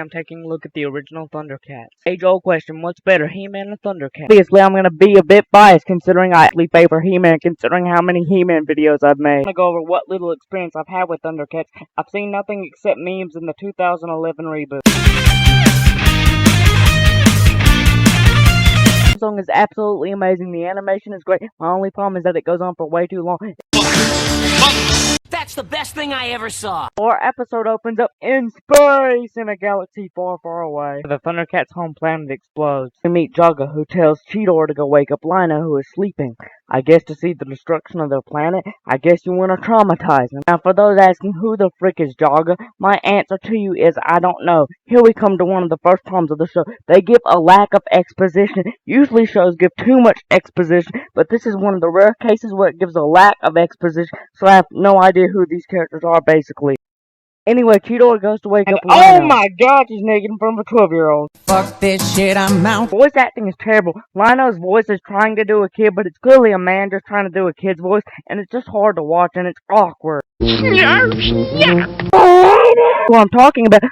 I'm taking a look at the original Thundercats. Age-old question, what's better, He-Man or Thundercats? Obviously, I'm gonna be a bit biased considering I actually favor He-Man, considering how many He-Man videos I've made. I'm gonna go over what little experience I've had with Thundercats. I've seen nothing except memes in the 2011 reboot. The song is absolutely amazing. The animation is great. My only problem is that it goes on for way too long. That's the best thing I ever saw! Our episode opens up in space in a galaxy far, far away. The Thundercats' home planet explodes. We meet Jaga, who tells Cheetor to go wake up Lino, who is sleeping. I guess to see the destruction of their planet, I guess you want to traumatize him. Now, for those asking who the frick is Jaga, my answer to you is I don't know. Here we come to one of the first problems of the show. They give a lack of exposition. Usually shows give too much exposition, but this is one of the rare cases where it gives a lack of exposition, so I have no idea who these characters are, basically. Anyway, Cheetor goes to wake up Lino. Oh my god, he's naked in front of a 12-year-old. Fuck this shit, I'm out. Voice acting is terrible. Lino's voice is trying to do a kid, but it's clearly a man just trying to do a kid's voice, and it's just hard to watch, and it's awkward. Who I'm talking about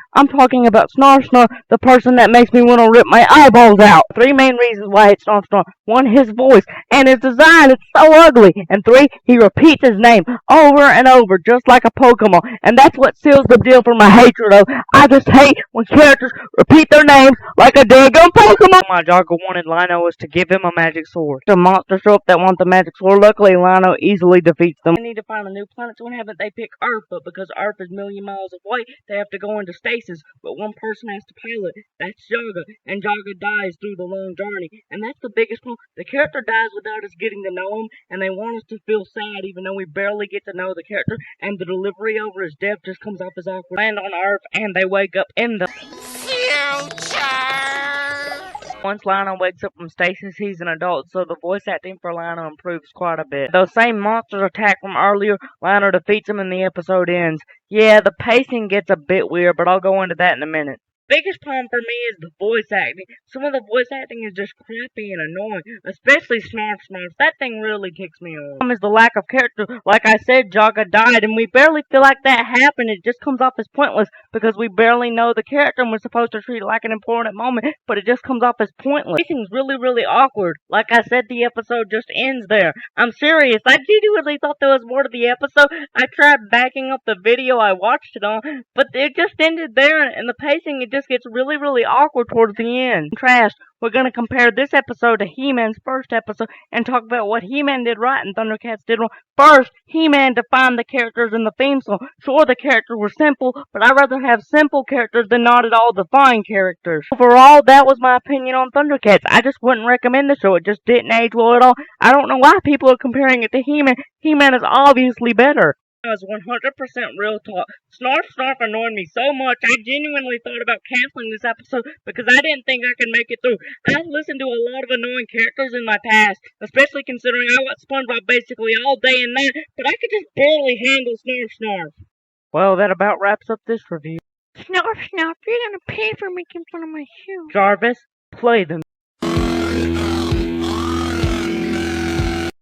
Snarf Snarf, the person that makes me want to rip my eyeballs out. 3 main reasons why I hate Snarf Snarf. 1, his voice, and his design, it's so ugly. And 3, he repeats his name over and over, just like a Pokemon. And that's what seals the deal for my hatred of. I just hate when characters repeat their names like a daggone Pokemon. My Jaga wanted Lino was to give him a magic sword. The monsters show up that want the magic sword. Luckily, Lino easily defeats them. They need to find a new planet, so why haven't they picked Earth? But because Earth is a million miles away, they have to go into stasis, but one person has to pilot. That's Jaga, and Jaga dies through the long journey. And that's the biggest problem. The character dies without us getting to know him, and they want us to feel sad even though we barely get to know the character, and the delivery over his death just comes off as awkward. Land on Earth, and they wake up in the future! Once Lino wakes up from stasis, he's an adult, so the voice acting for Lino improves quite a bit. Those same monsters attack from earlier, Lino defeats them and the episode ends. Yeah, the pacing gets a bit weird, but I'll go into that in a minute. Biggest problem for me is the voice acting. Some of the voice acting is just crappy and annoying, especially Snarf Snarf. That thing really ticks me off. The problem is the lack of character. Like I said, Jaga died, and we barely feel like that happened. It just comes off as pointless because we barely know the character and we're supposed to treat it like an important moment, but it just comes off as pointless. Pacing's really, really awkward. Like I said, the episode just ends there. I'm serious. I genuinely thought there was more to the episode. I tried backing up the video I watched it on, but it just ended there, and the pacing, it just gets really, really awkward towards the end. In contrast, we're going to compare this episode to He-Man's first episode and talk about what He-Man did right and Thundercats did wrong. First, He-Man defined the characters in the theme song. Sure, the characters were simple, but I'd rather have simple characters than not at all defined characters. Overall, that was my opinion on Thundercats. I just wouldn't recommend the show. It just didn't age well at all. I don't know why people are comparing it to He-Man. He-Man is obviously better. That was 100% real talk. Snarf Snarf annoyed me so much, I genuinely thought about canceling this episode because I didn't think I could make it through. I've listened to a lot of annoying characters in my past, especially considering I watched SpongeBob basically all day and night, but I could just barely handle Snarf Snarf. Well, that about wraps up this review. Snarf Snarf, you're gonna pay for making fun of my shoe. Jarvis, play them.